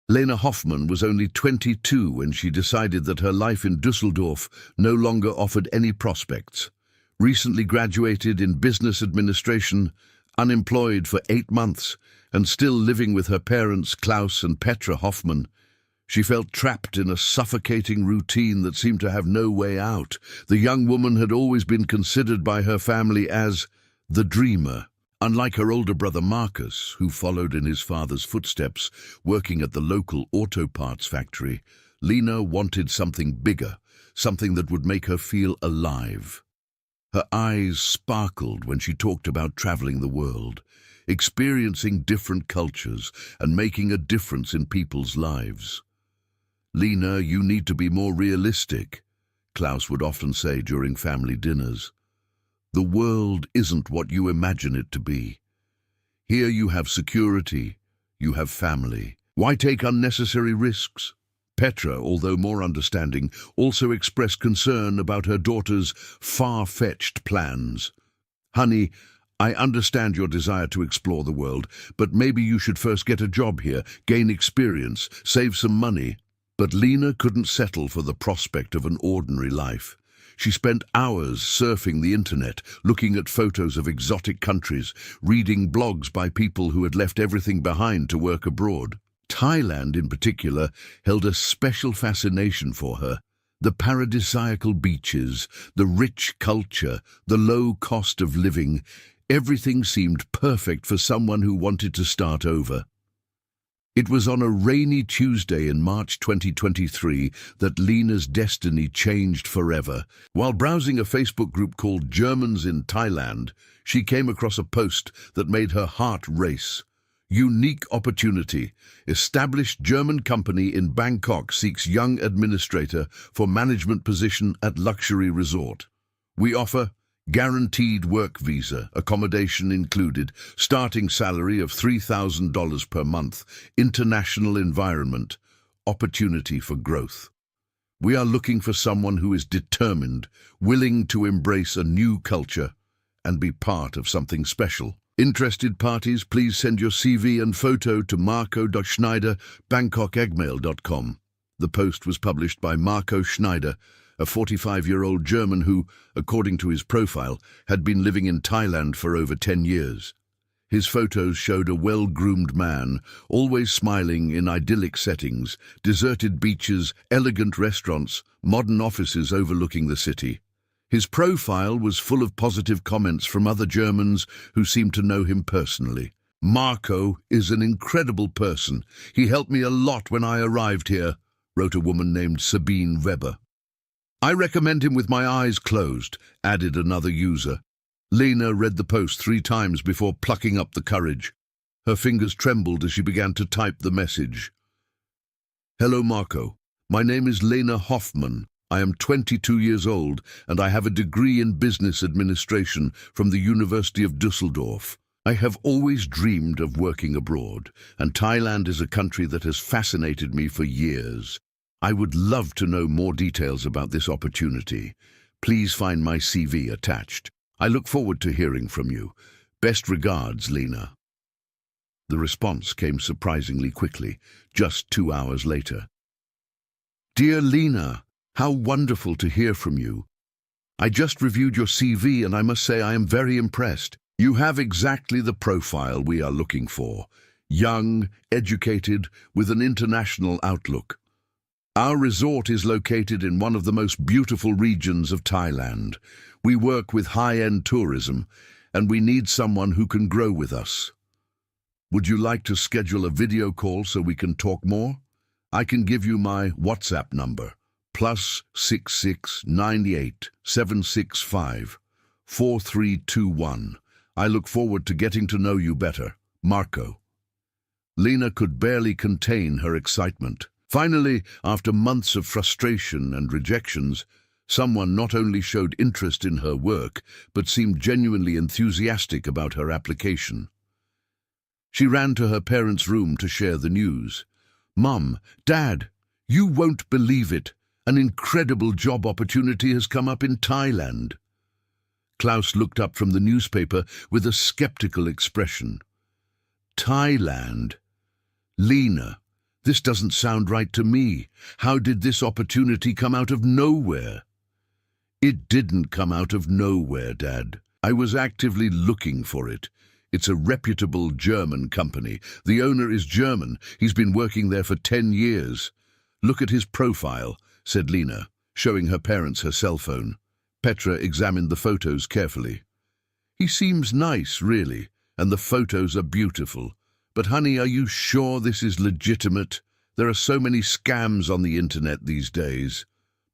Lena Hoffman was only 22 when she decided that her life in Düsseldorf no longer offered any prospects. Recently graduated in business administration, unemployed for 8 months, and still living with her parents Klaus and Petra Hoffman, she felt trapped in a suffocating routine that seemed to have no way out. The young woman had always been considered by her family as the dreamer. Unlike her older brother Marcus, who followed in his father's footsteps, working at the local auto parts factory, Lena wanted something bigger, something that would make her feel alive. Her eyes sparkled when she talked about traveling the world, experiencing different cultures and making a difference in people's lives. "Lena, you need to be more realistic," Klaus would often say during family dinners. "The world isn't what you imagine it to be. Here you have security, you have family. Why take unnecessary risks?" Petra, although more understanding, also expressed concern about her daughter's far-fetched plans. "Honey, I understand your desire to explore the world, but maybe you should first get a job here, gain experience, save some money." But Lena couldn't settle for the prospect of an ordinary life. She spent hours surfing the internet, looking at photos of exotic countries, reading blogs by people who had left everything behind to work abroad. Thailand, in particular, held a special fascination for her. The paradisiacal beaches, the rich culture, the low cost of living, everything seemed perfect for someone who wanted to start over. It was on a rainy Tuesday in March 2023 that Lena's destiny changed forever. While browsing a Facebook group called Germans in Thailand, she came across a post that made her heart race. "Unique opportunity. Established German company in Bangkok seeks young administrator for management position at luxury resort. We offer guaranteed work visa, accommodation included, starting salary of $3,000 per month, international environment, opportunity for growth. We are looking for someone who is determined, willing to embrace a new culture and be part of something special. Interested parties, please send your CV and photo to marco.schneider@bangkokegmail.com. The post was published by Marco Schneider, a 45-year-old German who, according to his profile, had been living in Thailand for over 10 years. His photos showed a well-groomed man, always smiling in idyllic settings, deserted beaches, elegant restaurants, modern offices overlooking the city. His profile was full of positive comments from other Germans who seemed to know him personally. "Marco is an incredible person. He helped me a lot when I arrived here," wrote a woman named Sabine Weber. "I recommend him with my eyes closed," added another user. Lena read the post 3 times before plucking up the courage. Her fingers trembled as she began to type the message. "Hello, Marco. My name is Lena Hoffman. I am 22 years old and I have a degree in business administration from the University of Düsseldorf. I have always dreamed of working abroad, and Thailand is a country that has fascinated me for years. I would love to know more details about this opportunity. Please find my CV attached. I look forward to hearing from you. Best regards, Lena." The response came surprisingly quickly, just 2 hours later. "Dear Lena, how wonderful to hear from you. I just reviewed your CV and I must say I am very impressed. You have exactly the profile we are looking for. Young, educated, with an international outlook. Our resort is located in one of the most beautiful regions of Thailand. We work with high-end tourism, and we need someone who can grow with us. Would you like to schedule a video call so we can talk more? I can give you my WhatsApp number, +66 98 765 4321. I look forward to getting to know you better. Marco." Lena could barely contain her excitement. Finally, after months of frustration and rejections, someone not only showed interest in her work, but seemed genuinely enthusiastic about her application. She ran to her parents' room to share the news. "Mum, Dad, you won't believe it. An incredible job opportunity has come up in Thailand." Klaus looked up from the newspaper with a skeptical expression. "Thailand? Lena, This doesn't sound right to me. How did this opportunity come out of nowhere? It didn't come out of nowhere, Dad. I was actively looking for it. It's a reputable German company. The owner is German. He's been working there for 10 years. Look at his profile, said Lena, showing her parents her cell phone. Petra examined the photos carefully. He seems nice, really, and the photos are beautiful. But honey, are you sure this is legitimate? There are so many scams on the internet these days.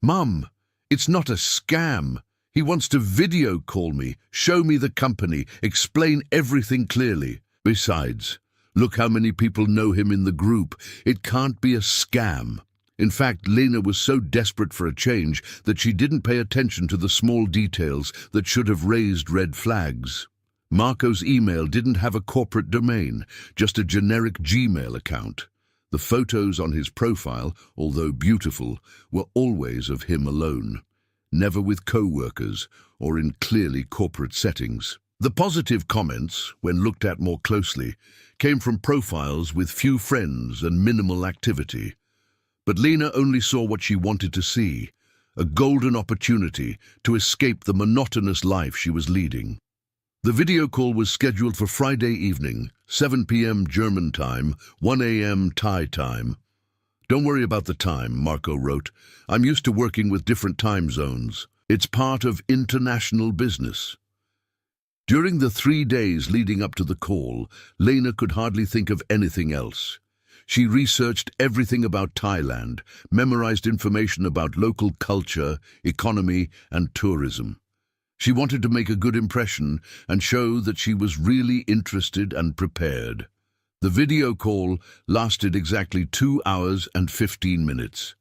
Mum, it's not a scam. He wants to video call me, show me the company, explain everything clearly. Besides, look how many people know him in the group. It can't be a scam. In fact, Lena was so desperate for a change that she didn't pay attention to the small details that should have raised red flags. Marco's email didn't have a corporate domain, just a generic Gmail account. The photos on his profile, although beautiful, were always of him alone, never with co-workers or in clearly corporate settings. The positive comments, when looked at more closely, came from profiles with few friends and minimal activity. But Lena only saw what she wanted to see, a golden opportunity to escape the monotonous life she was leading. The video call was scheduled for Friday evening, 7 p.m. German time, 1 a.m. Thai time. Don't worry about the time, Marco wrote. I'm used to working with different time zones. It's part of international business. During the 3 days leading up to the call, Lena could hardly think of anything else. She researched everything about Thailand, memorized information about local culture, economy, and tourism. She wanted to make a good impression and show that she was really interested and prepared. The video call lasted exactly 2 hours and 15 minutes.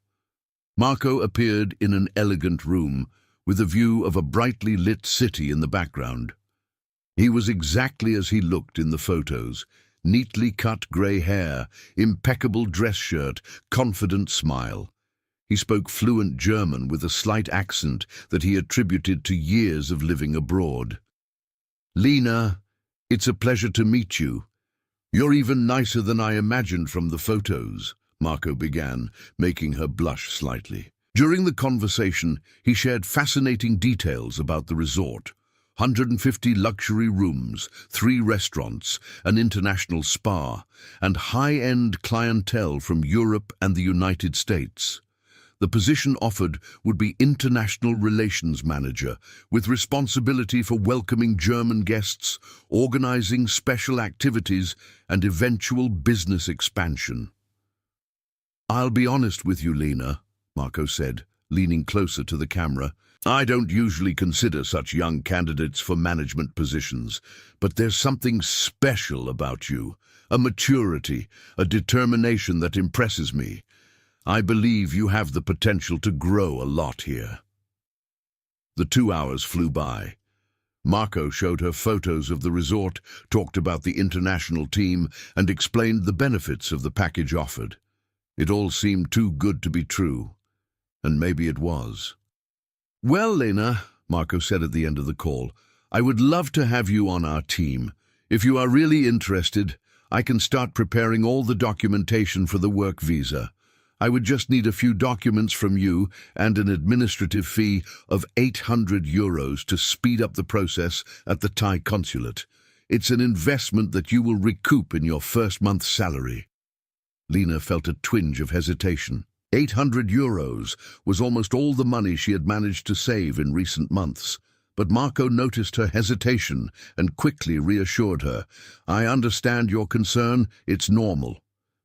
Marco appeared in an elegant room with a view of a brightly lit city in the background. He was exactly as he looked in the photos. Neatly cut grey hair, impeccable dress shirt, confident smile. He spoke fluent German with a slight accent that he attributed to years of living abroad. Lena, it's a pleasure to meet you. You're even nicer than I imagined from the photos, Marco began, making her blush slightly. During the conversation, he shared fascinating details about the resort. 150 luxury rooms, 3 restaurants, an international spa, and high-end clientele from Europe and the United States. The position offered would be International Relations Manager, with responsibility for welcoming German guests, organizing special activities, and eventual business expansion. I'll be honest with you, Lena, Marco said, leaning closer to the camera. I don't usually consider such young candidates for management positions, but there's something special about you, a maturity, a determination that impresses me. I believe you have the potential to grow a lot here. The 2 hours flew by. Marco showed her photos of the resort, talked about the international team, and explained the benefits of the package offered. It all seemed too good to be true, and maybe it was. Well, Lena, Marco said at the end of the call, I would love to have you on our team. If you are really interested, I can start preparing all the documentation for the work visa. I would just need a few documents from you and an administrative fee of 800 euros to speed up the process at the Thai consulate. It's an investment that you will recoup in your first month's salary. Lena felt a twinge of hesitation. 800 euros was almost all the money she had managed to save in recent months. But Marco noticed her hesitation and quickly reassured her. I understand your concern, it's normal.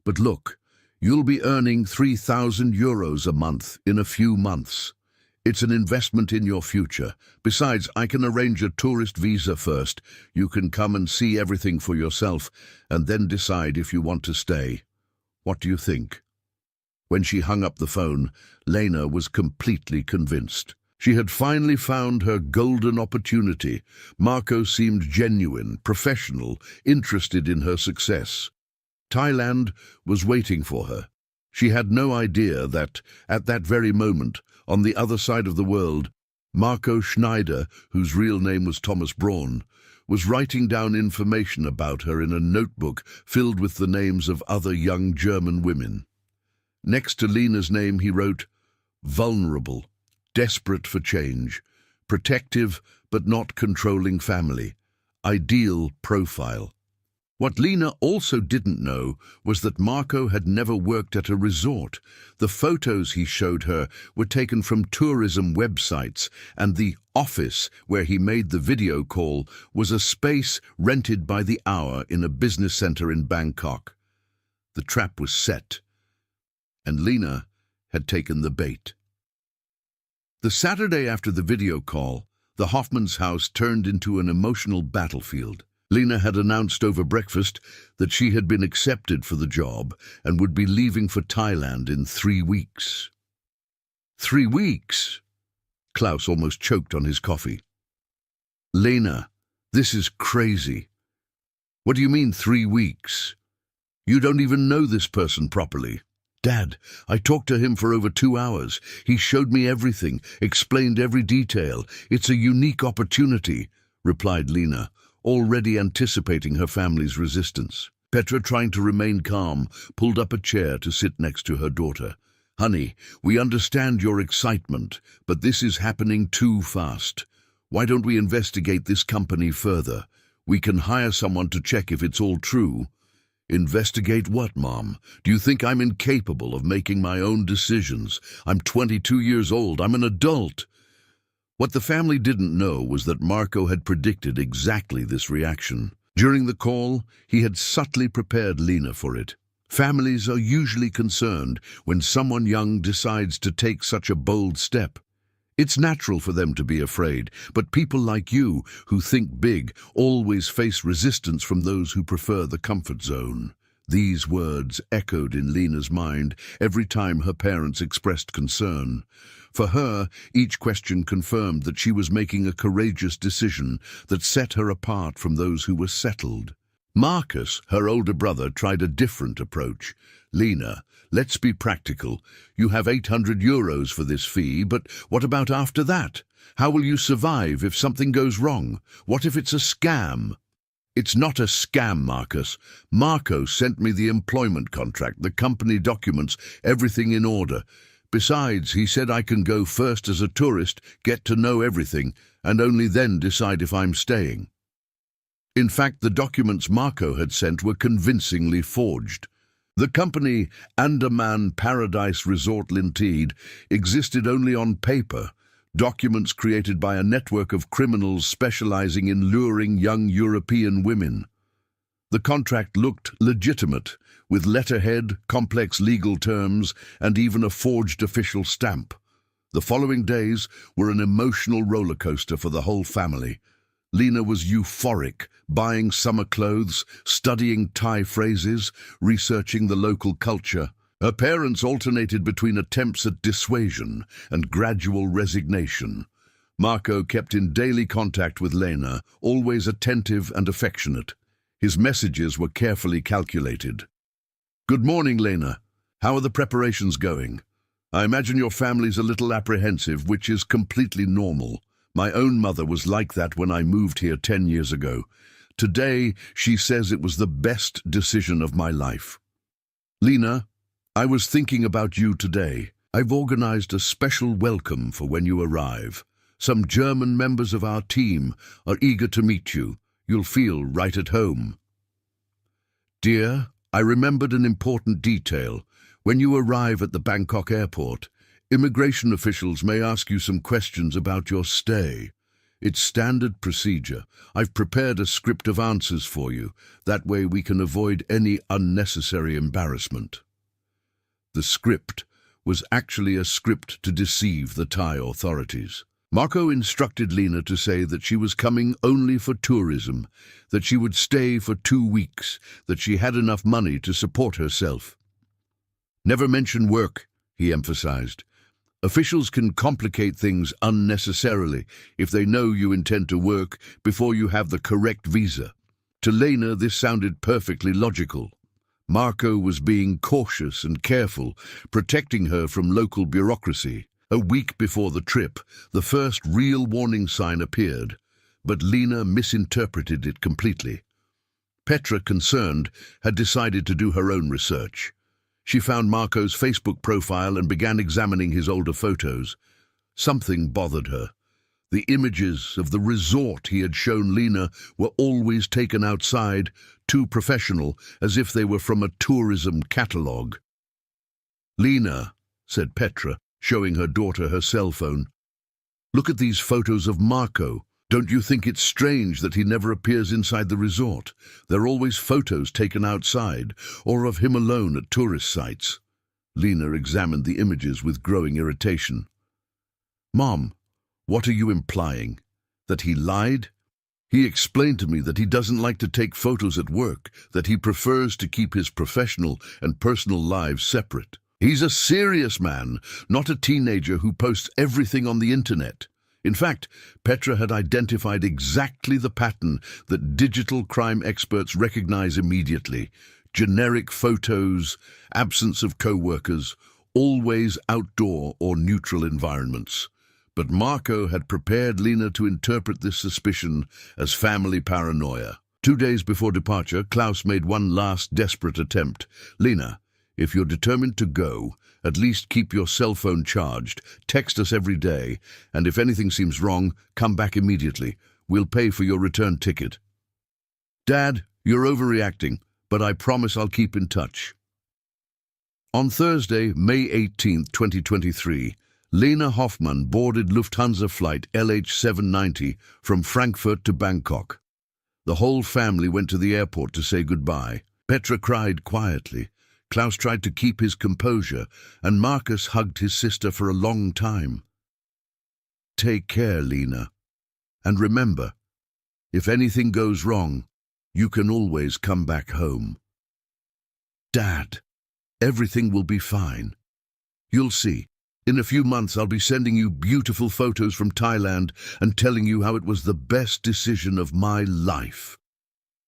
But look, you'll be earning 3,000 euros a month in a few months. It's an investment in your future. Besides, I can arrange a tourist visa first. You can come and see everything for yourself and then decide if you want to stay. What do you think? When she hung up the phone, Lena was completely convinced. She had finally found her golden opportunity. Marco seemed genuine, professional, interested in her success. Thailand was waiting for her. She had no idea that, at that very moment, on the other side of the world, Marco Schneider, whose real name was Thomas Braun, was writing down information about her in a notebook filled with the names of other young German women. Next to Lena's name he wrote, vulnerable, desperate for change, protective but not controlling family, ideal profile. What Lena also didn't know was that Marco had never worked at a resort. The photos he showed her were taken from tourism websites, and the office where he made the video call was a space rented by the hour in a business center in Bangkok. The trap was set, and Lena had taken the bait. The Saturday after the video call, the Hoffman's house turned into an emotional battlefield. Lena had announced over breakfast that she had been accepted for the job and would be leaving for Thailand in 3 weeks. 3 weeks? Klaus almost choked on his coffee. Lena, this is crazy. What do you mean 3 weeks? You don't even know this person properly. Dad, I talked to him for over 2 hours. He showed me everything, explained every detail. It's a unique opportunity, replied Lena, already anticipating her family's resistance. Petra, trying to remain calm, pulled up a chair to sit next to her daughter. Honey, we understand your excitement, but this is happening too fast. Why don't we investigate this company further? We can hire someone to check if it's all true. Investigate what, Mom? Do you think I'm incapable of making my own decisions? I'm 22 years old. I'm an adult. What the family didn't know was that Marco had predicted exactly this reaction. During the call, he had subtly prepared Lena for it. Families are usually concerned when someone young decides to take such a bold step. It's natural for them to be afraid, but people like you, who think big, always face resistance from those who prefer the comfort zone. These words echoed in Lena's mind every time her parents expressed concern. For her, each question confirmed that she was making a courageous decision that set her apart from those who were settled. Marcus, her older brother, tried a different approach. Lena, let's be practical. You have 800 euros for this fee, but what about after that? How will you survive if something goes wrong? What if it's a scam? It's not a scam, Marcus. Marco sent me the employment contract, the company documents, everything in order. Besides, he said I can go first as a tourist, get to know everything, and only then decide if I'm staying. In fact, the documents Marco had sent were convincingly forged. The company Andaman Paradise Resort Limited existed only on paper, documents created by a network of criminals specializing in luring young European women. The contract looked legitimate, with letterhead, complex legal terms, and even a forged official stamp. The following days were an emotional roller coaster for the whole family. Lena was euphoric, buying summer clothes, studying Thai phrases, researching the local culture. Her parents alternated between attempts at dissuasion and gradual resignation. Marco kept in daily contact with Lena, always attentive and affectionate. His messages were carefully calculated. Good morning, Lena. How are the preparations going? I imagine your family's a little apprehensive, which is completely normal. My own mother was like that when I moved here 10 years ago. Today, she says it was the best decision of my life. Lena, I was thinking about you today. I've organized a special welcome for when you arrive. Some German members of our team are eager to meet you. You'll feel right at home. Dear, I remembered an important detail. When you arrive at the Bangkok airport, immigration officials may ask you some questions about your stay. It's standard procedure. I've prepared a script of answers for you. That way we can avoid any unnecessary embarrassment. The script was actually a script to deceive the Thai authorities. Marco instructed Lena to say that she was coming only for tourism, that she would stay for 2 weeks, that she had enough money to support herself. Never mention work, he emphasized. Officials can complicate things unnecessarily if they know you intend to work before you have the correct visa. To Lena, this sounded perfectly logical. Marco was being cautious and careful, protecting her from local bureaucracy. A week before the trip, the first real warning sign appeared, but Lena misinterpreted it completely. Petra, concerned, had decided to do her own research. She found Marco's Facebook profile and began examining his older photos. Something bothered her. The images of the resort he had shown Lena were always taken outside, too professional, as if they were from a tourism catalogue. "Lena," said Petra, showing her daughter her cell phone, "look at these photos of Marco. Don't you think it's strange that he never appears inside the resort? There are always photos taken outside, or of him alone at tourist sites." Lena examined the images with growing irritation. "Mom, what are you implying? That he lied? He explained to me that he doesn't like to take photos at work, that he prefers to keep his professional and personal lives separate. He's a serious man, not a teenager who posts everything on the internet." In fact, Petra had identified exactly the pattern that digital crime experts recognize immediately. Generic photos, absence of co-workers, always outdoor or neutral environments. But Marco had prepared Lena to interpret this suspicion as family paranoia. 2 days before departure, Klaus made one last desperate attempt. "Lena, if you're determined to go, at least keep your cell phone charged, text us every day, and if anything seems wrong, come back immediately. We'll pay for your return ticket." "Dad, you're overreacting, but I promise I'll keep in touch." On Thursday, May 18, 2023, Lena Hoffmann boarded Lufthansa flight LH790 from Frankfurt to Bangkok. The whole family went to the airport to say goodbye. Petra cried quietly. Klaus tried to keep his composure, and Marcus hugged his sister for a long time. "Take care, Lena. And remember, if anything goes wrong, you can always come back home." "Dad, everything will be fine. You'll see. In a few months I'll be sending you beautiful photos from Thailand and telling you how it was the best decision of my life."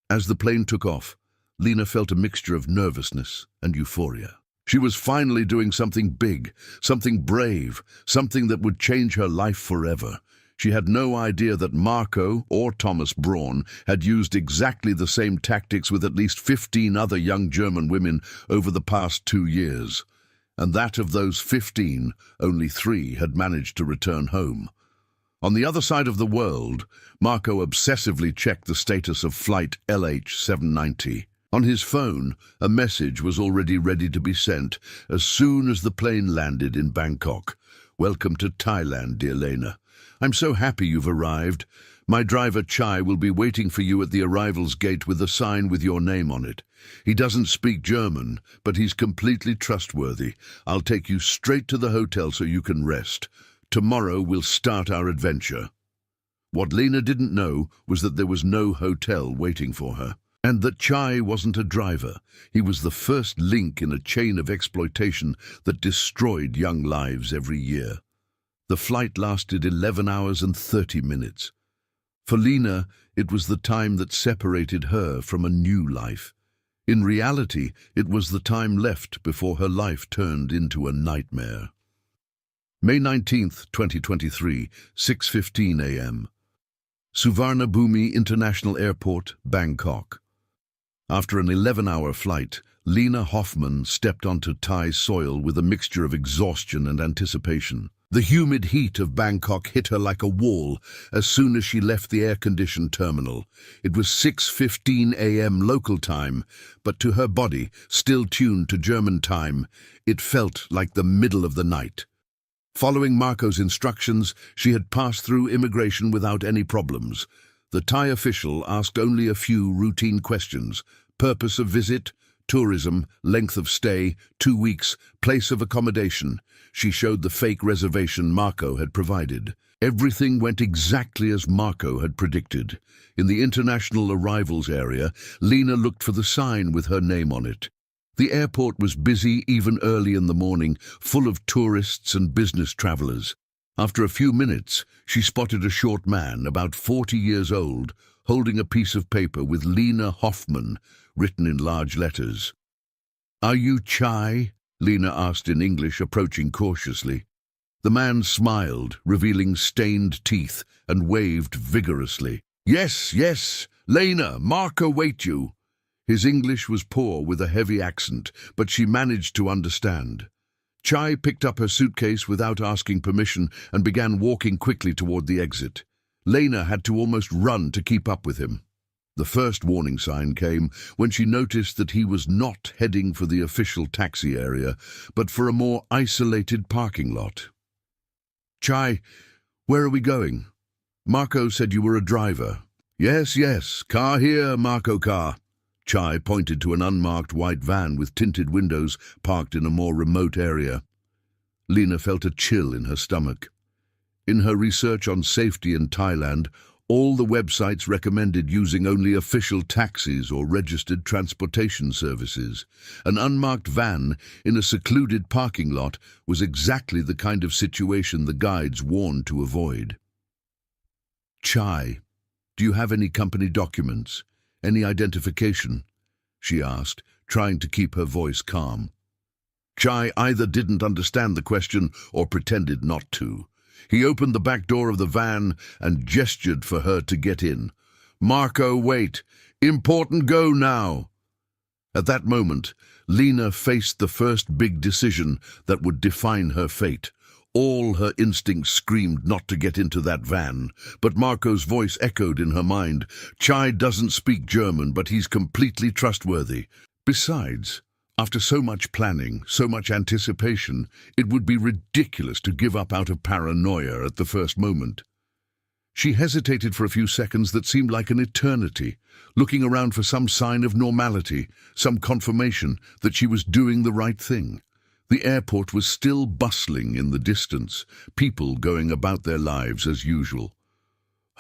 As the plane took off, Lena felt a mixture of nervousness and euphoria. She was finally doing something big, something brave, something that would change her life forever. She had no idea that Marco, or Thomas Braun, had used exactly the same tactics with at least 15 other young German women over the past 2 years. And that of those 15, only 3 had managed to return home. On the other side of the world, Marco obsessively checked the status of flight LH790. On his phone, a message was already ready to be sent as soon as the plane landed in Bangkok. "Welcome to Thailand, dear Lena. I'm so happy you've arrived. My driver Chai will be waiting for you at the arrivals gate with a sign with your name on it. He doesn't speak German, but he's completely trustworthy. I'll take you straight to the hotel so you can rest. Tomorrow we'll start our adventure." What Lena didn't know was that there was no hotel waiting for her. And that Chai wasn't a driver. He was the first link in a chain of exploitation that destroyed young lives every year. The flight lasted 11 hours and 30 minutes. For Lena, it was the time that separated her from a new life. In reality, it was the time left before her life turned into a nightmare. May 19th, 2023, 6:15 a.m. Suvarnabhumi International Airport, Bangkok. After an 11-hour flight, Lena Hoffmann stepped onto Thai soil with a mixture of exhaustion and anticipation. The humid heat of Bangkok hit her like a wall as soon as she left the air-conditioned terminal. It was 6:15 a.m. local time, but to her body, still tuned to German time, it felt like the middle of the night. Following Marco's instructions, she had passed through immigration without any problems. The Thai official asked only a few routine questions: purpose of visit, tourism, length of stay, 2 weeks, place of accommodation. She showed the fake reservation Marco had provided. Everything went exactly as Marco had predicted. In the international arrivals area, Lena looked for the sign with her name on it. The airport was busy even early in the morning, full of tourists and business travelers. After a few minutes, she spotted a short man, about 40 years old, holding a piece of paper with Lena Hoffmann written in large letters. "Are you Chai?" Lena asked in English, approaching cautiously. The man smiled, revealing stained teeth, and waved vigorously. "Yes, yes, Lena, Marco wait you." His English was poor with a heavy accent, but she managed to understand. Chai picked up her suitcase without asking permission and began walking quickly toward the exit. Lena had to almost run to keep up with him. The first warning sign came when she noticed that he was not heading for the official taxi area, but for a more isolated parking lot. "Chai, where are we going? Marco said you were a driver." "Yes, yes, car here, Marco car." Chai pointed to an unmarked white van with tinted windows parked in a more remote area. Lena felt a chill in her stomach. In her research on safety in Thailand, all the websites recommended using only official taxis or registered transportation services. An unmarked van in a secluded parking lot was exactly the kind of situation the guides warned to avoid. "Chai, do you have any company documents? Any identification?" she asked, trying to keep her voice calm. Chai either didn't understand the question or pretended not to. He opened the back door of the van and gestured for her to get in. "Marco, wait. Important go now." At that moment, Lena faced the first big decision that would define her fate. All her instincts screamed not to get into that van, but Marco's voice echoed in her mind. "Chai doesn't speak German, but he's completely trustworthy. Besides, after so much planning, so much anticipation, it would be ridiculous to give up out of paranoia at the first moment." She hesitated for a few seconds that seemed like an eternity, looking around for some sign of normality, some confirmation that she was doing the right thing. The airport was still bustling in the distance, people going about their lives as usual.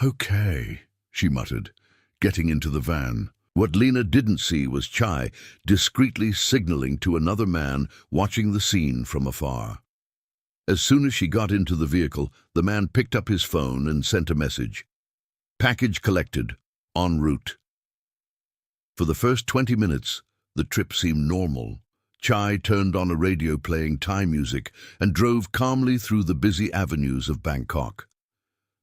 "Okay," she muttered, getting into the van. What Lena didn't see was Chai discreetly signaling to another man watching the scene from afar. As soon as she got into the vehicle, the man picked up his phone and sent a message. "Package collected. En route." For the first 20 minutes, the trip seemed normal. Chai turned on a radio playing Thai music and drove calmly through the busy avenues of Bangkok.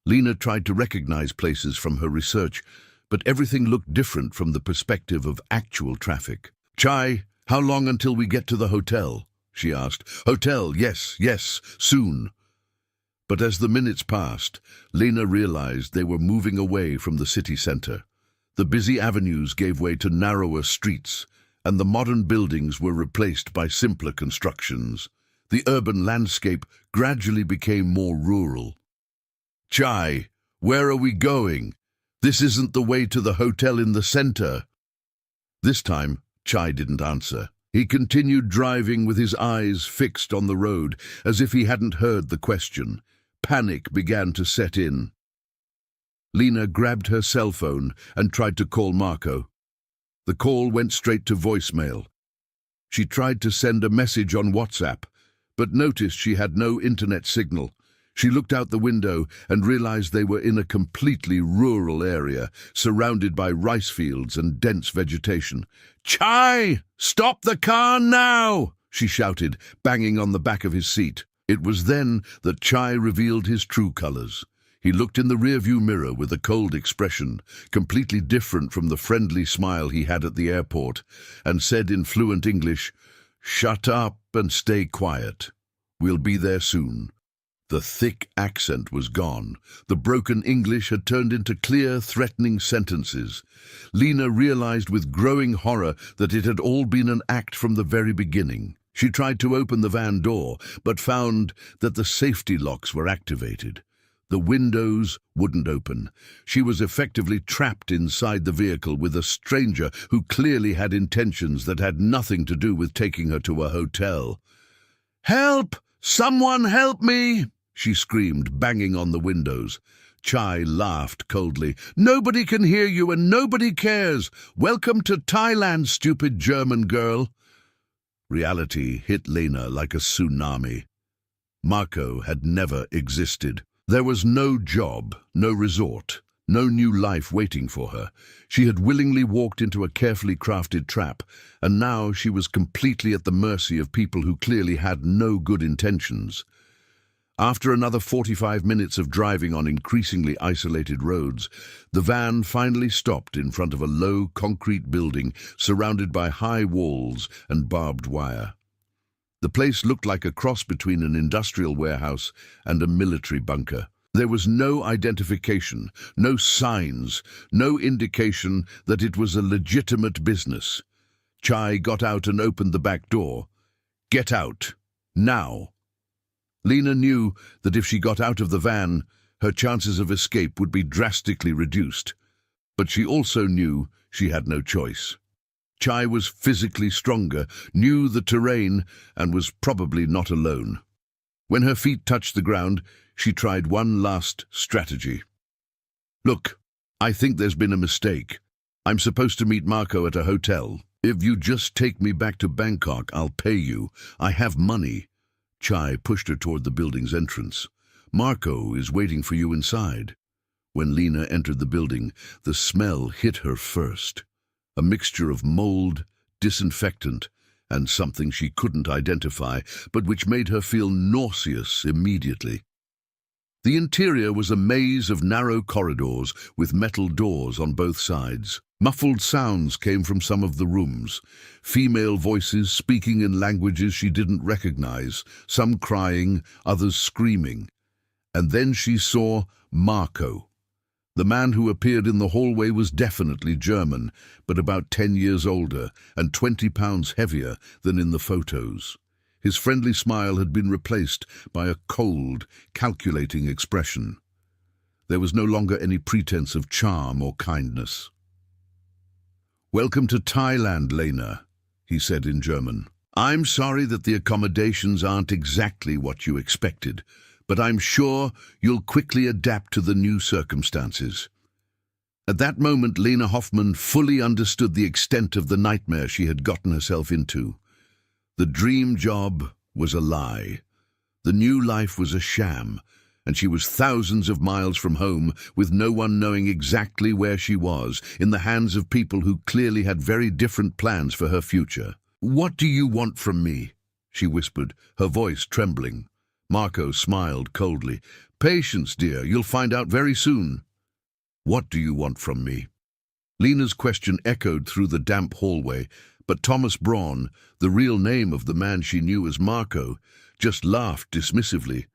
Lena tried to recognize places from her research, but everything looked different from the perspective of actual traffic. "Chai, how long until we get to the hotel?" she asked. "Hotel, yes, soon." But as the minutes passed, Lena realized they were moving away from the city center. The busy avenues gave way to narrower streets, and the modern buildings were replaced by simpler constructions. The urban landscape gradually became more rural. "Chai, where are we going? This isn't the way to the hotel in the center." This time, Chai didn't answer. He continued driving with his eyes fixed on the road, as if he hadn't heard the question. Panic began to set in. Lena grabbed her cell phone and tried to call Marco. The call went straight to voicemail. She tried to send a message on WhatsApp, but noticed she had no internet signal. She looked out the window and realized they were in a completely rural area, surrounded by rice fields and dense vegetation. "Chai! Stop the car now!" she shouted, banging on the back of his seat. It was then that Chai revealed his true colors. He looked in the rearview mirror with a cold expression, completely different from the friendly smile he had at the airport, and said in fluent English, "Shut up and stay quiet. We'll be there soon." The thick accent was gone. The broken English had turned into clear, threatening sentences. Lena realized with growing horror that it had all been an act from the very beginning. She tried to open the van door, but found that the safety locks were activated. The windows wouldn't open. She was effectively trapped inside the vehicle with a stranger who clearly had intentions that had nothing to do with taking her to a hotel. "Help! Someone help me!" she screamed, banging on the windows. Chai laughed coldly. "Nobody can hear you and nobody cares. Welcome to Thailand, stupid German girl." Reality hit Lena like a tsunami. Marco had never existed. There was no job, no resort, no new life waiting for her. She had willingly walked into a carefully crafted trap, and now she was completely at the mercy of people who clearly had no good intentions. After another 45 minutes of driving on increasingly isolated roads, the van finally stopped in front of a low concrete building surrounded by high walls and barbed wire. The place looked like a cross between an industrial warehouse and a military bunker. There was no identification, no signs, no indication that it was a legitimate business. Chai got out and opened the back door. "Get out. Now." Lena knew that if she got out of the van, her chances of escape would be drastically reduced. But she also knew she had no choice. Chai was physically stronger, knew the terrain, and was probably not alone. When her feet touched the ground, she tried one last strategy. "Look, I think there's been a mistake. I'm supposed to meet Marco at a hotel. If you just take me back to Bangkok, I'll pay you. I have money." Chai pushed her toward the building's entrance. "Marco is waiting for you inside." When Lena entered the building, the smell hit her first. A mixture of mold, disinfectant, and something she couldn't identify, but which made her feel nauseous immediately. The interior was a maze of narrow corridors with metal doors on both sides. Muffled sounds came from some of the rooms, female voices speaking in languages she didn't recognize, some crying, others screaming. And then she saw Marco. The man who appeared in the hallway was definitely German, but about 10 years older and 20 pounds heavier than in the photos. His friendly smile had been replaced by a cold, calculating expression. There was no longer any pretense of charm or kindness. "Welcome to Thailand, Lena," he said in German. "I'm sorry that the accommodations aren't exactly what you expected, but I'm sure you'll quickly adapt to the new circumstances." At that moment, Lena Hoffman fully understood the extent of the nightmare she had gotten herself into. The dream job was a lie. The new life was a sham, and she was thousands of miles from home, with no one knowing exactly where she was, in the hands of people who clearly had very different plans for her future. "What do you want from me?" she whispered, her voice trembling. Marco smiled coldly. "Patience, dear, you'll find out very soon." "What do you want from me?" Lena's question echoed through the damp hallway, but Thomas Braun, the real name of the man she knew as Marco, just laughed dismissively.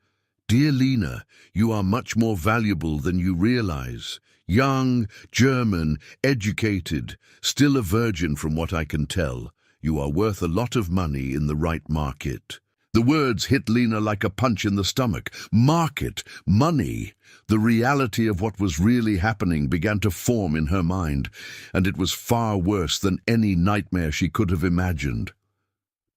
"Dear Lena, you are much more valuable than you realize. Young, German, educated, still a virgin from what I can tell. You are worth a lot of money in the right market." The words hit Lena like a punch in the stomach. Market, money. The reality of what was really happening began to form in her mind, and it was far worse than any nightmare she could have imagined.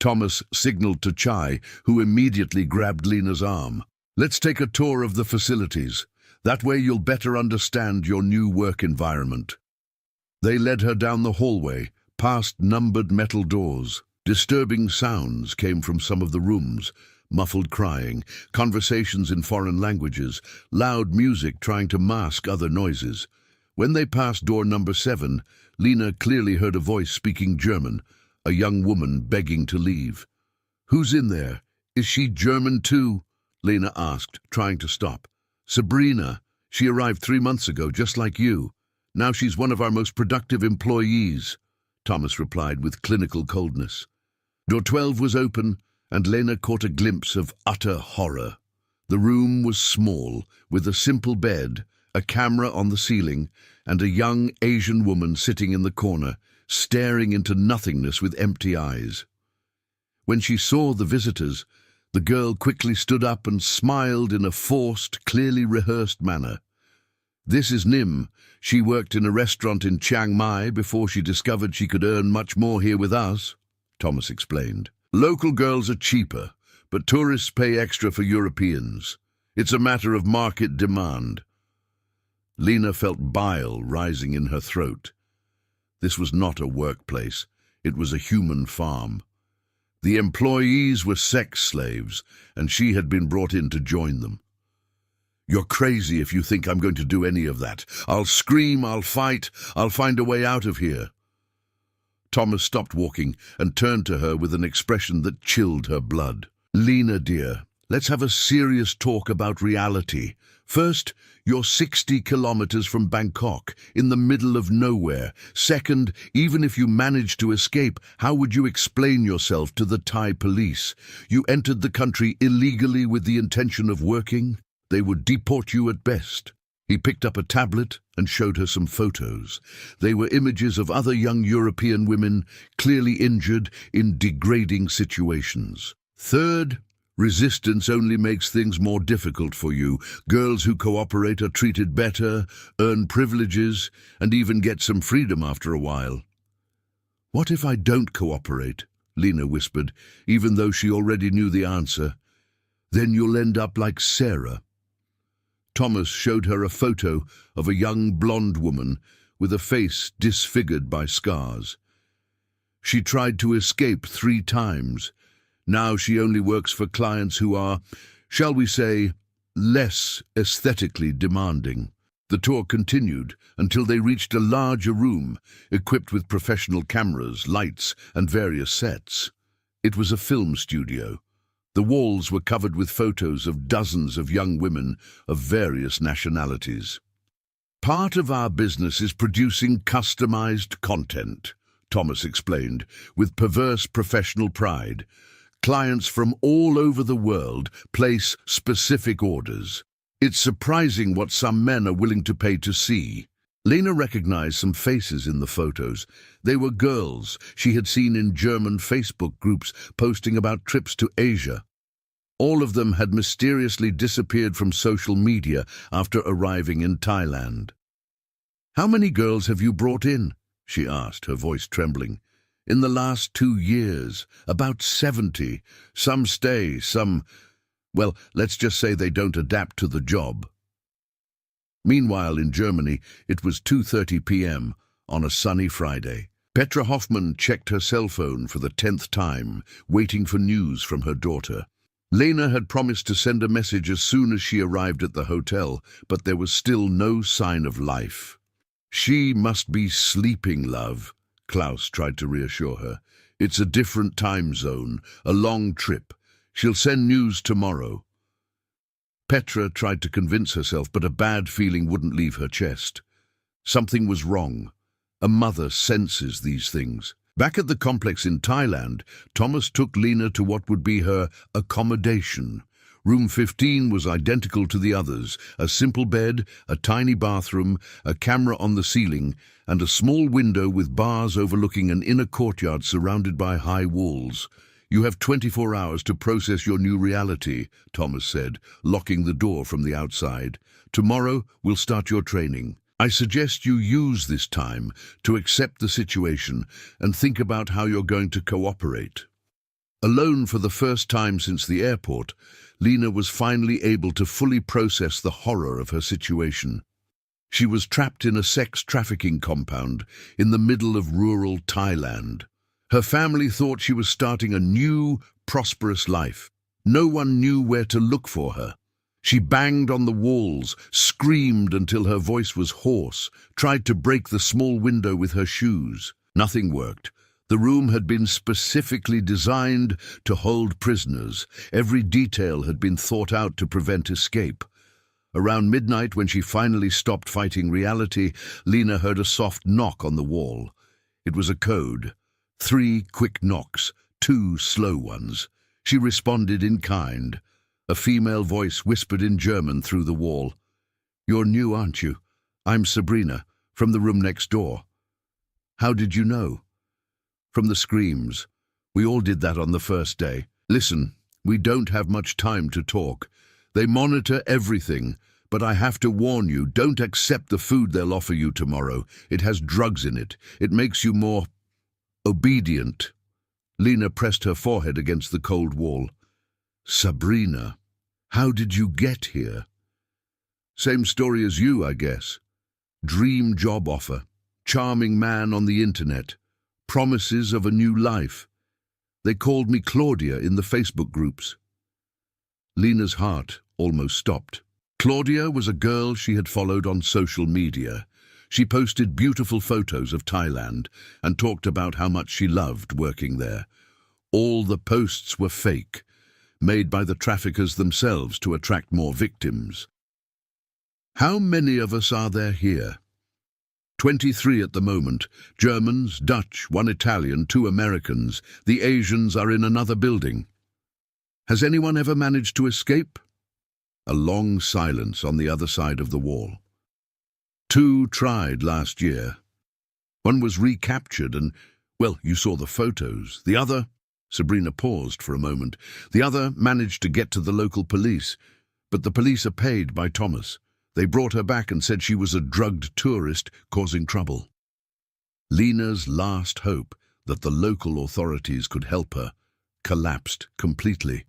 Thomas signaled to Chai, who immediately grabbed Lena's arm. "Let's take a tour of the facilities. That way you'll better understand your new work environment." They led her down the hallway, past numbered metal doors. Disturbing sounds came from some of the rooms, muffled crying, conversations in foreign languages, loud music trying to mask other noises. When they passed door number 7, Lena clearly heard a voice speaking German, a young woman begging to leave. "Who's in there? Is she German too?" Lena asked, trying to stop. "Sabrina. She arrived 3 months ago, just like you. Now she's one of our most productive employees," Thomas replied with clinical coldness. Door 12 was open, and Lena caught a glimpse of utter horror. The room was small, with a simple bed, a camera on the ceiling, and a young Asian woman sitting in the corner, staring into nothingness with empty eyes. When she saw the visitors, the girl quickly stood up and smiled in a forced, clearly rehearsed manner. "This is Nim. She worked in a restaurant in Chiang Mai before she discovered she could earn much more here with us," Thomas explained. "Local girls are cheaper, but tourists pay extra for Europeans. It's a matter of market demand." Lena felt bile rising in her throat. This was not a workplace. It was a human farm. The employees were sex slaves, and she had been brought in to join them. "You're crazy if you think I'm going to do any of that. I'll scream, I'll fight, I'll find a way out of here." Thomas stopped walking and turned to her with an expression that chilled her blood. "Lena, dear, let's have a serious talk about reality. First, you're 60 kilometers from Bangkok, in the middle of nowhere. Second, even if you managed to escape, how would you explain yourself to the Thai police? You entered the country illegally with the intention of working. They would deport you at best. He picked up a tablet and showed her some photos. They were images of other young European women, clearly injured in degrading situations. Third, resistance only makes things more difficult for you. Girls who cooperate are treated better, earn privileges, and even get some freedom after a while. "What if I don't cooperate?" Lena whispered, even though she already knew the answer. "Then you'll end up like Sarah." Thomas showed her a photo of a young blonde woman with a face disfigured by scars. She tried to escape 3 times. Now she only works for clients who are, shall we say, less aesthetically demanding. The tour continued until they reached a larger room equipped with professional cameras, lights, and various sets. It was a film studio. The walls were covered with photos of dozens of young women of various nationalities. "Part of our business is producing customized content," Thomas explained, with perverse professional pride. "Clients from all over the world place specific orders. It's surprising what some men are willing to pay to see." Lena recognized some faces in the photos. They were girls she had seen in German Facebook groups posting about trips to Asia. All of them had mysteriously disappeared from social media after arriving in Thailand. "How many girls have you brought in?" she asked, her voice trembling. "In the last 2 years, about 70. Some stay, well, let's just say they don't adapt to the job." Meanwhile, in Germany, it was 2:30 p.m. on a sunny Friday. Petra Hoffmann checked her cell phone for the 10th time, waiting for news from her daughter. Lena had promised to send a message as soon as she arrived at the hotel, but there was still no sign of life. "She must be sleeping, love," Klaus tried to reassure her. "It's a different time zone, a long trip. She'll send news tomorrow." Petra tried to convince herself, but a bad feeling wouldn't leave her chest. Something was wrong. A mother senses these things. Back at the complex in Thailand, Thomas took Lena to what would be her accommodation. Room 15 was identical to the others: a simple bed, a tiny bathroom, a camera on the ceiling, and a small window with bars overlooking an inner courtyard surrounded by high walls. "You have 24 hours to process your new reality," Thomas said, locking the door from the outside. "Tomorrow we'll start your training. I suggest you use this time to accept the situation and think about how you're going to cooperate." Alone for the first time since the airport, Lena was finally able to fully process the horror of her situation. She was trapped in a sex trafficking compound in the middle of rural Thailand. Her family thought she was starting a new, prosperous life. No one knew where to look for her. She banged on the walls, screamed until her voice was hoarse, tried to break the small window with her shoes. Nothing worked. The room had been specifically designed to hold prisoners. Every detail had been thought out to prevent escape. Around midnight, when she finally stopped fighting reality, Lena heard a soft knock on the wall. It was a code. 3 quick knocks, 2 slow ones. She responded in kind. A female voice whispered in German through the wall. "You're new, aren't you? I'm Sabrina, from the room next door." "How did you know?" "From the screams. We all did that on the first day. Listen, we don't have much time to talk. They monitor everything, but I have to warn you, don't accept the food they'll offer you tomorrow. It has drugs in it. It makes you more obedient." Lena pressed her forehead against the cold wall. "Sabrina, how did you get here?" "Same story as you, I guess. Dream job offer, charming man on the internet, promises of a new life. They called me Claudia in the Facebook groups." Lena's heart almost stopped. Claudia was a girl she had followed on social media. She posted beautiful photos of Thailand and talked about how much she loved working there. All the posts were fake. made by the traffickers themselves to attract more victims. How many of us are there here? 23 at the moment. Germans, Dutch, 1 Italian, 2 Americans. The Asians are in another building. Has anyone ever managed to escape? A long silence on the other side of the wall. 2 tried last year. 1 was recaptured and, well, you saw the photos. The other, Sabrina paused for a moment, the other managed to get to the local police, but the police are paid by Thomas. They brought her back and said she was a drugged tourist causing trouble. Lena's last hope that the local authorities could help her collapsed completely.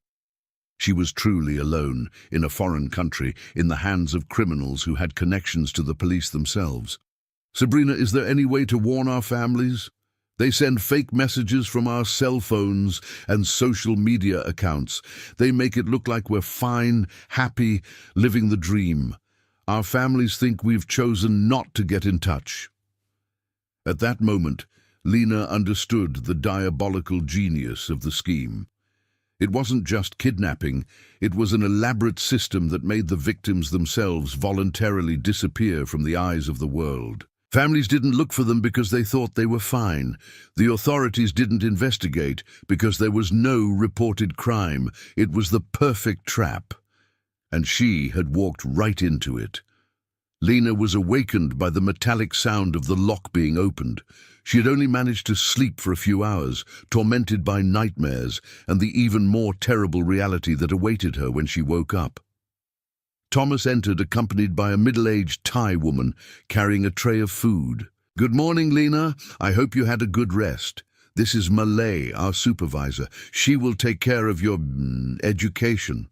She was truly alone, in a foreign country, in the hands of criminals who had connections to the police themselves. Sabrina, is there any way to warn our families? They send fake messages from our cell phones and social media accounts. They make it look like we're fine, happy, living the dream. Our families think we've chosen not to get in touch. At that moment, Lena understood the diabolical genius of the scheme. It wasn't just kidnapping, it was an elaborate system that made the victims themselves voluntarily disappear from the eyes of the world. Families didn't look for them because they thought they were fine. The authorities didn't investigate because there was no reported crime. It was the perfect trap. And she had walked right into it. Lena was awakened by the metallic sound of the lock being opened. She had only managed to sleep for a few hours, tormented by nightmares and the even more terrible reality that awaited her when she woke up. Thomas entered accompanied by a middle-aged Thai woman carrying a tray of food. "Good morning, Lena. I hope you had a good rest. This is Malay, our supervisor. She will take care of your education."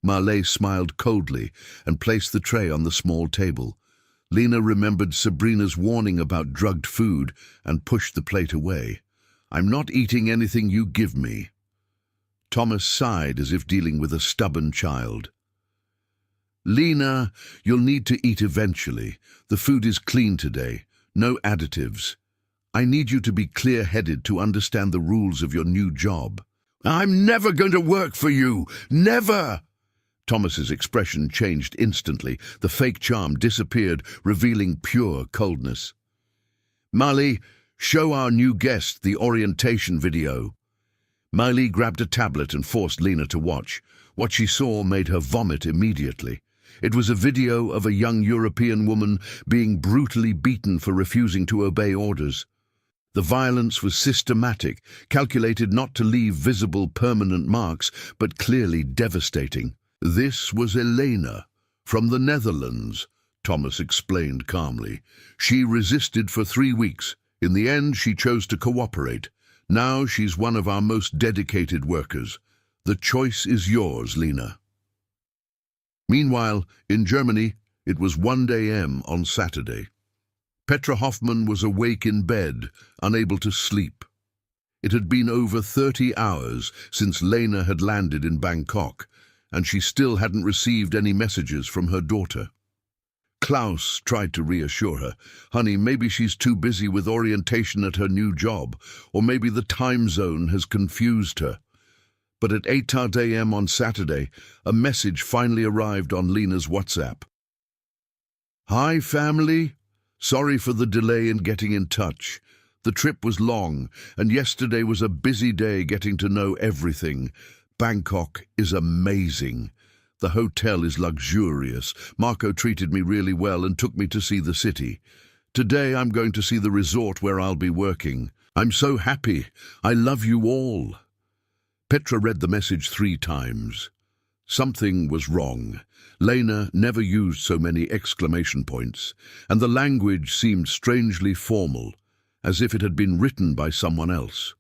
Malay smiled coldly and placed the tray on the small table. Lena remembered Sabrina's warning about drugged food and pushed the plate away. "I'm not eating anything you give me." Thomas sighed as if dealing with a stubborn child. "Lena, you'll need to eat eventually. The food is clean today. No additives. I need you to be clear-headed to understand the rules of your new job." "I'm never going to work for you. Never!" Thomas's expression changed instantly. The fake charm disappeared, revealing pure coldness. "Mali, show our new guest the orientation video." Miley grabbed a tablet and forced Lena to watch. What she saw made her vomit immediately. It was a video of a young European woman being brutally beaten for refusing to obey orders. The violence was systematic, calculated not to leave visible permanent marks, but clearly devastating. "This was Elena, from the Netherlands," Thomas explained calmly. "She resisted for 3 weeks. In the end, she chose to cooperate. Now she's one of our most dedicated workers. The choice is yours, Lena." Meanwhile, in Germany, it was 1 a.m. on Saturday. Petra Hoffmann was awake in bed, unable to sleep. It had been over 30 hours since Lena had landed in Bangkok, and she still hadn't received any messages from her daughter. Klaus tried to reassure her. "Honey, maybe she's too busy with orientation at her new job, or maybe the time zone has confused her." But at 8 a.m. on Saturday, a message finally arrived on Lena's WhatsApp. "Hi, family. Sorry for the delay in getting in touch. The trip was long, and yesterday was a busy day getting to know everything. Bangkok is amazing. The hotel is luxurious. Marco treated me really well and took me to see the city. Today I'm going to see the resort where I'll be working. I'm so happy. I love you all." Petra read the message 3 times. Something was wrong. Lena never used so many exclamation points, and the language seemed strangely formal, as if it had been written by someone else.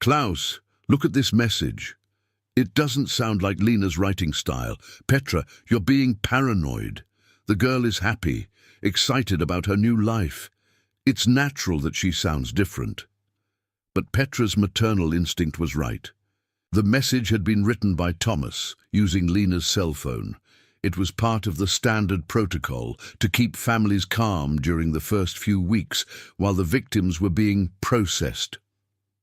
"Klaus, look at this message. It doesn't sound like Lena's writing style. Petra, you're being paranoid. The girl is happy, excited about her new life. It's natural that she sounds different." But Petra's maternal instinct was right. The message had been written by Thomas, using Lena's cell phone. It was part of the standard protocol to keep families calm during the first few weeks while the victims were being processed.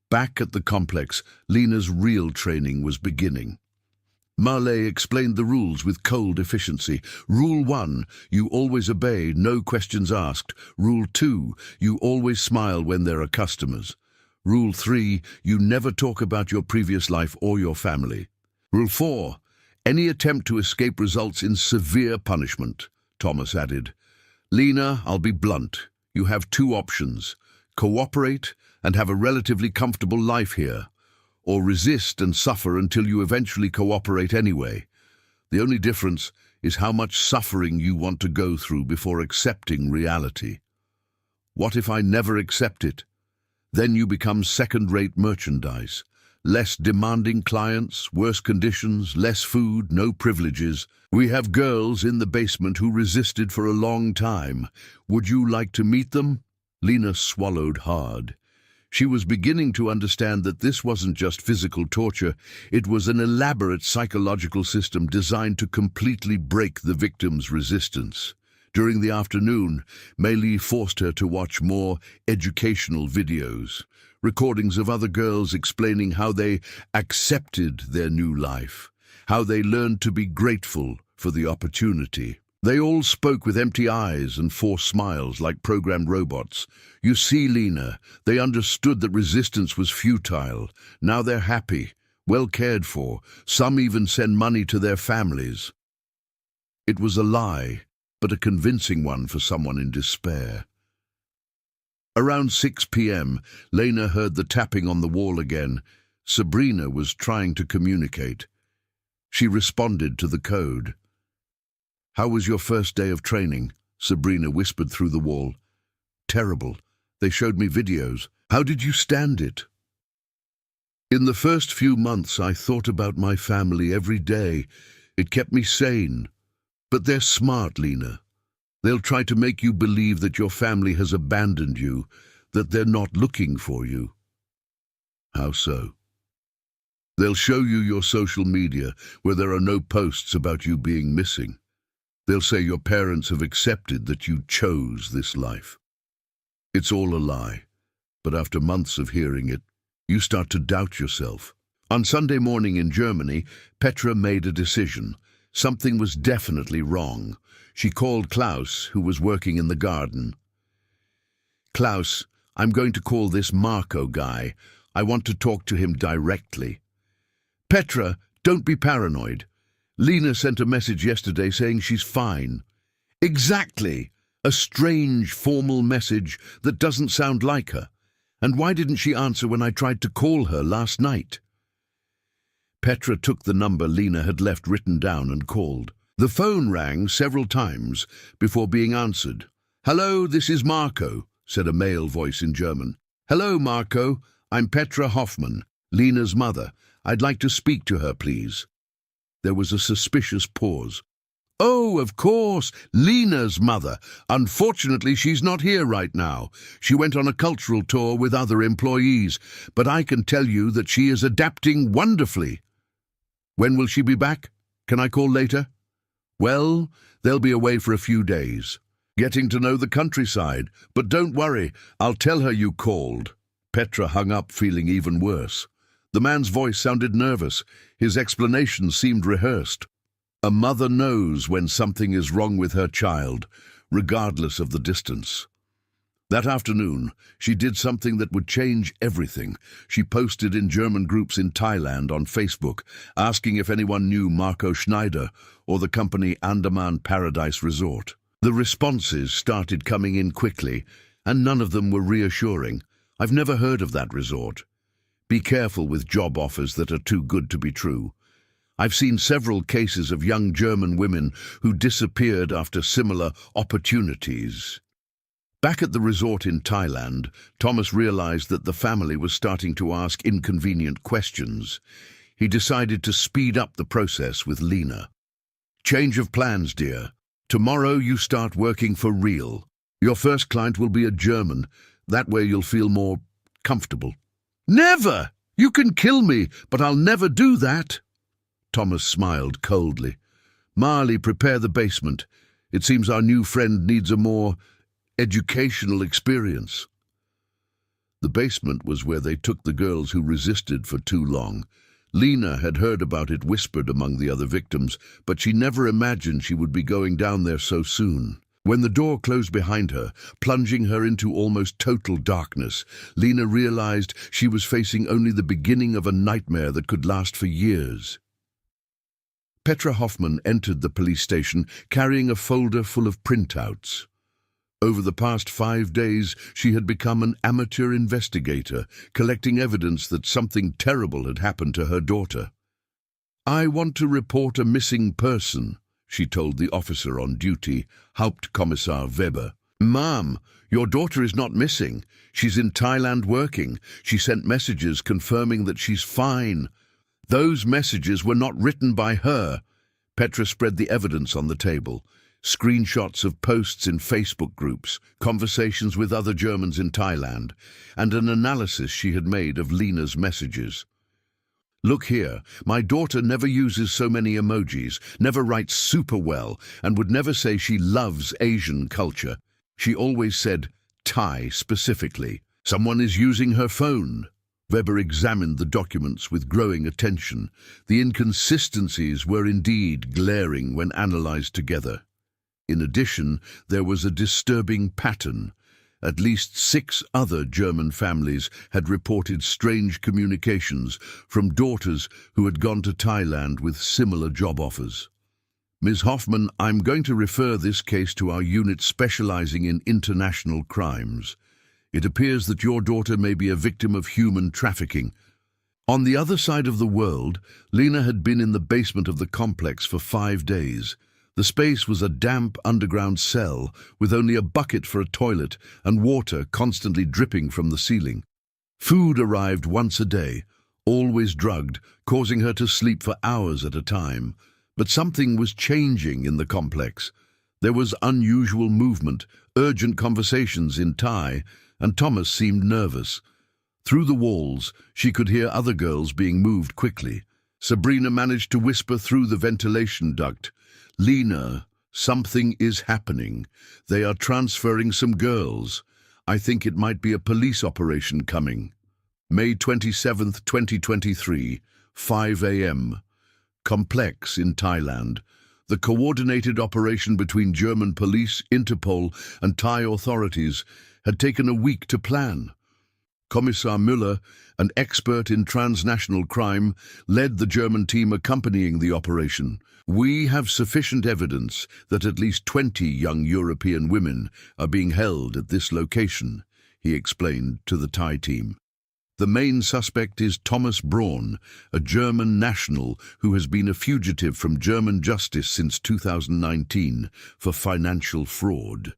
Back at the complex, Lena's real training was beginning. Marley explained the rules with cold efficiency. Rule 1, you always obey, no questions asked. Rule 2, you always smile when there are customers. Rule 3, you never talk about your previous life or your family. Rule 4, any attempt to escape results in severe punishment, Thomas added. Lena, I'll be blunt. You have two options. Cooperate and have a relatively comfortable life here, or resist and suffer until you eventually cooperate anyway. The only difference is how much suffering you want to go through before accepting reality. What if I never accept it? Then you become second-rate merchandise. Less demanding clients, worse conditions, less food, no privileges. We have girls in the basement who resisted for a long time. Would you like to meet them? Lena swallowed hard. She was beginning to understand that this wasn't just physical torture, it was an elaborate psychological system designed to completely break the victim's resistance. During the afternoon, Mei Li forced her to watch more educational videos, recordings of other girls explaining how they accepted their new life, how they learned to be grateful for the opportunity. They all spoke with empty eyes and forced smiles like programmed robots. You see, Lena, they understood that resistance was futile. Now they're happy, well cared for. Some even send money to their families. It was a lie, but a convincing one for someone in despair. Around 6 p.m., Lena heard the tapping on the wall again. Sabrina was trying to communicate. She responded to the code. "How was your first day of training?" Sabrina whispered through the wall. "Terrible. They showed me videos. How did you stand it?" "In the first few months, I thought about my family every day. It kept me sane. But they're smart, Lena. They'll try to make you believe that your family has abandoned you, that they're not looking for you." "How so?" "They'll show you your social media where there are no posts about you being missing. They'll say your parents have accepted that you chose this life. It's all a lie, but after months of hearing it, you start to doubt yourself." On Sunday morning in Germany, Petra made a decision. Something was definitely wrong. She called Klaus, who was working in the garden. "Klaus, I'm going to call this Marco guy. I want to talk to him directly." "Petra, don't be paranoid. Lena sent a message yesterday saying she's fine." "Exactly. A strange, formal message that doesn't sound like her. And why didn't she answer when I tried to call her last night?" Petra took the number Lena had left written down and called. The phone rang several times before being answered. "Hello, this is Marco," said a male voice in German. "Hello, Marco. I'm Petra Hoffman, Lena's mother. I'd like to speak to her, please." There was a suspicious pause. "Oh, of course, Lena's mother. Unfortunately, she's not here right now. She went on a cultural tour with other employees, but I can tell you that she is adapting wonderfully." "When will she be back? Can I call later?" "Well, they'll be away for a few days, getting to know the countryside. But don't worry, I'll tell her you called." Petra hung up, feeling even worse. The man's voice sounded nervous. His explanation seemed rehearsed. A mother knows when something is wrong with her child, regardless of the distance. That afternoon, she did something that would change everything. She posted in German groups in Thailand on Facebook, asking if anyone knew Marco Schneider or the company Andaman Paradise Resort. The responses started coming in quickly, and none of them were reassuring. "I've never heard of that resort." Be careful with job offers that are too good to be true. I've seen several cases of young German women who disappeared after similar opportunities. Back at the resort in Thailand, Thomas realized that the family was starting to ask inconvenient questions. He decided to speed up the process with Lena. "Change of plans, dear. Tomorrow you start working for real. Your first client will be a German. That way you'll feel more comfortable." "Never! You can kill me, but I'll never do that." Thomas smiled coldly. "Marley, prepare the basement. It seems our new friend needs a more educational experience." The basement was where they took the girls who resisted for too long. Lena had heard about it whispered among the other victims, but she never imagined she would be going down there so soon. When the door closed behind her, plunging her into almost total darkness, Lena realized she was facing only the beginning of a nightmare that could last for years. Petra Hoffmann entered the police station carrying a folder full of printouts. Over the past 5 days, she had become an amateur investigator, collecting evidence that something terrible had happened to her daughter. "I want to report a missing person," she told the officer on duty, Hauptkommissar Weber. "Ma'am, your daughter is not missing. She's in Thailand working. She sent messages confirming that she's fine." "Those messages were not written by her." Petra spread the evidence on the table. Screenshots of posts in Facebook groups, conversations with other Germans in Thailand, and an analysis she had made of Lena's messages. "Look here, my daughter never uses so many emojis, never writes super well, and would never say she loves Asian culture. She always said Thai specifically. Someone is using her phone." Weber examined the documents with growing attention. The inconsistencies were indeed glaring when analyzed together. In addition, there was a disturbing pattern. At least 6 other German families had reported strange communications from daughters who had gone to Thailand with similar job offers. "Ms. Hoffmann, I'm going to refer this case to our unit specializing in international crimes. It appears that your daughter may be a victim of human trafficking." On the other side of the world, Lena had been in the basement of the complex for 5 days. The space was a damp underground cell with only a bucket for a toilet and water constantly dripping from the ceiling. Food arrived once a day, always drugged, causing her to sleep for hours at a time. But something was changing in the complex. There was unusual movement, urgent conversations in Thai, and Thomas seemed nervous. Through the walls, she could hear other girls being moved quickly. Sabrina managed to whisper through the ventilation duct, "Lena, something is happening. They are transferring some girls. I think it might be a police operation coming." May 27th, 2023, 5 a.m. Complex in Thailand. The coordinated operation between German police, Interpol, and Thai authorities had taken a week to plan. Kommissar Müller, an expert in transnational crime, led the German team accompanying the operation. "We have sufficient evidence that at least 20 young European women are being held at this location," he explained to the Thai team. The main suspect is Thomas Braun, a German national who has been a fugitive from German justice since 2019 for financial fraud.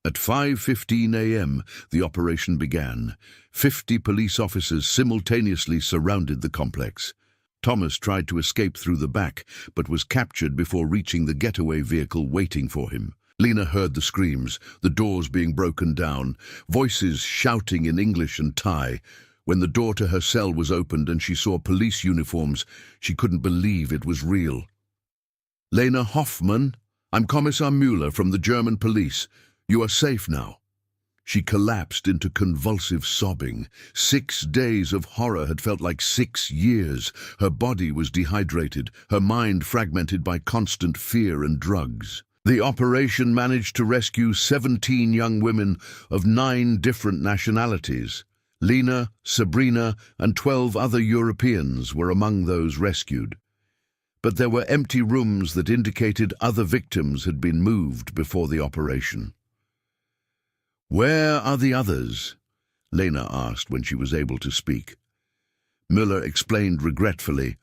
At 5:15 a.m., the operation began. 50 police officers simultaneously surrounded the complex. Thomas tried to escape through the back, but was captured before reaching the getaway vehicle waiting for him. Lena heard the screams, the doors being broken down, voices shouting in English and Thai. When the door to her cell was opened and she saw police uniforms, she couldn't believe it was real. "Lena Hoffmann, I'm Kommissar Müller from the German police. You are safe now." She collapsed into convulsive sobbing. 6 days of horror had felt like 6 years. Her body was dehydrated, her mind fragmented by constant fear and drugs. The operation managed to rescue 17 young women of 9 different nationalities. Lena, Sabrina, and 12 other Europeans were among those rescued. But there were empty rooms that indicated other victims had been moved before the operation. "Where are the others?" Lena asked when she was able to speak. Müller explained regretfully,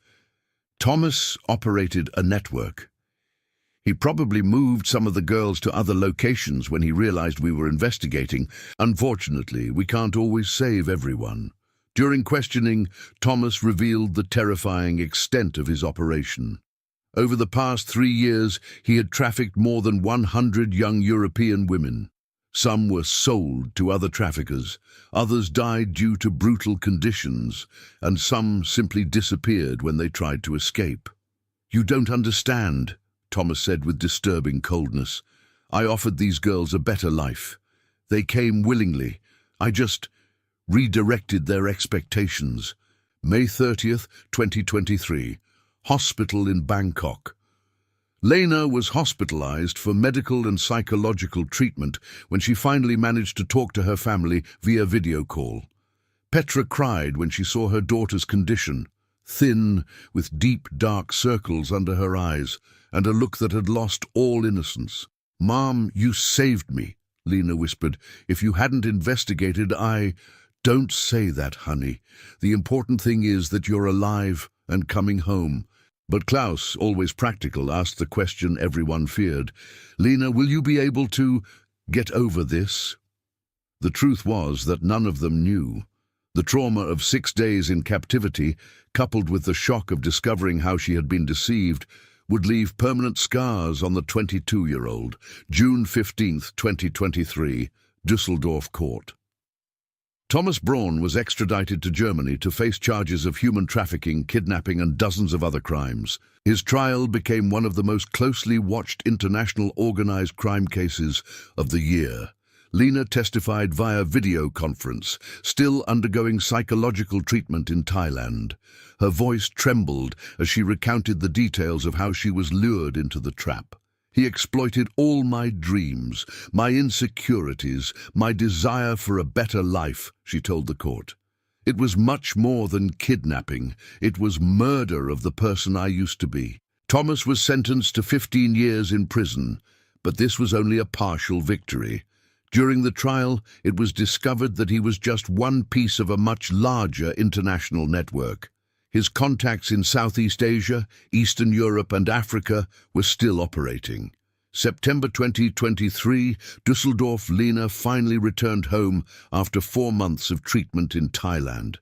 "Thomas operated a network. He probably moved some of the girls to other locations when he realized we were investigating. Unfortunately, we can't always save everyone." During questioning, Thomas revealed the terrifying extent of his operation. Over the past 3 years, he had trafficked more than 100 young European women. Some were sold to other traffickers, others died due to brutal conditions, and some simply disappeared when they tried to escape. "You don't understand," Thomas said with disturbing coldness. "I offered these girls a better life. They came willingly. I just redirected their expectations. May 30th, 2023. Hospital in Bangkok. Lena was hospitalized for medical and psychological treatment when she finally managed to talk to her family via video call. Petra cried when she saw her daughter's condition, thin, with deep, dark circles under her eyes, and a look that had lost all innocence. "Mom, you saved me," Lena whispered. "If you hadn't investigated, Don't say that, honey. The important thing is that you're alive and coming home." But Klaus, always practical, asked the question everyone feared. "Lena, will you be able to get over this?" The truth was that none of them knew. The trauma of 6 days in captivity, coupled with the shock of discovering how she had been deceived, would leave permanent scars on the 22-year-old. June 15th, 2023, Düsseldorf court. Thomas Braun was extradited to Germany to face charges of human trafficking, kidnapping, and dozens of other crimes. His trial became one of the most closely watched international organized crime cases of the year. Lena testified via video conference, still undergoing psychological treatment in Thailand. Her voice trembled as she recounted the details of how she was lured into the trap. "He exploited all my dreams, my insecurities, my desire for a better life," she told the court. "It was much more than kidnapping. It was murder of the person I used to be." Thomas was sentenced to 15 years in prison, but this was only a partial victory. During the trial, it was discovered that he was just one piece of a much larger international network. His contacts in Southeast Asia, Eastern Europe, and Africa were still operating. September 2023, Düsseldorf Lena finally returned home after 4 months of treatment in Thailand.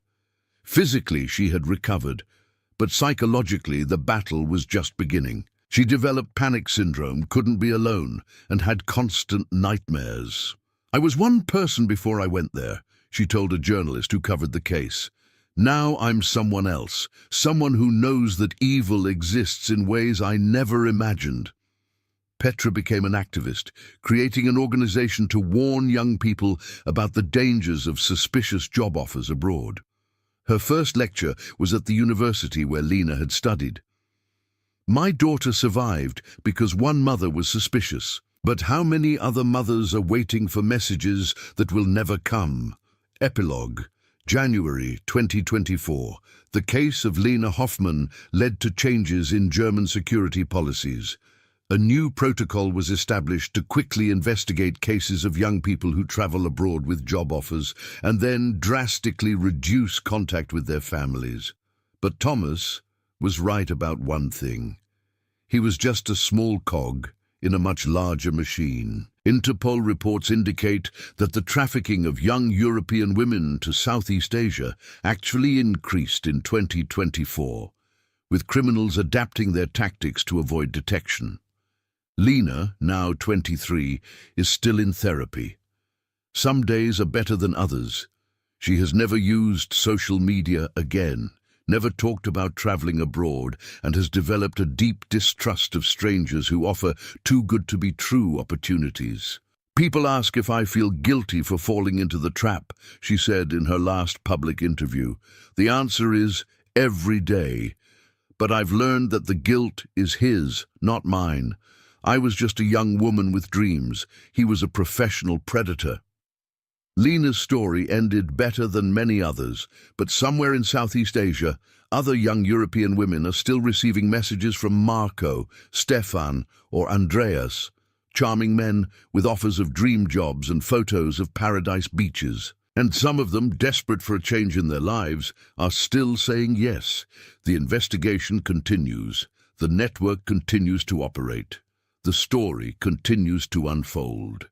Physically, she had recovered, but psychologically, the battle was just beginning. She developed panic syndrome, couldn't be alone, and had constant nightmares. "I was one person before I went there," she told a journalist who covered the case. "Now I'm someone else, someone who knows that evil exists in ways I never imagined." Petra became an activist, creating an organization to warn young people about the dangers of suspicious job offers abroad. Her first lecture was at the university where Lena had studied. "My daughter survived because one mother was suspicious. But how many other mothers are waiting for messages that will never come?" Epilogue. January 2024. The case of Lena Hoffmann led to changes in German security policies. A new protocol was established to quickly investigate cases of young people who travel abroad with job offers and then drastically reduce contact with their families. But Thomas was right about one thing. He was just a small cog in a much larger machine. Interpol reports indicate that the trafficking of young European women to Southeast Asia actually increased in 2024, with criminals adapting their tactics to avoid detection. Lena, now 23, is still in therapy. Some days are better than others. She has never used social media again, never talked about traveling abroad, and has developed a deep distrust of strangers who offer too-good-to-be-true opportunities. "People ask if I feel guilty for falling into the trap," she said in her last public interview. "The answer is every day. But I've learned that the guilt is his, not mine. I was just a young woman with dreams. He was a professional predator." Lena's story ended better than many others, but somewhere in Southeast Asia, other young European women are still receiving messages from Marco, Stefan, or Andreas, charming men with offers of dream jobs and photos of paradise beaches. And some of them, desperate for a change in their lives, are still saying yes. The investigation continues. The network continues to operate. The story continues to unfold.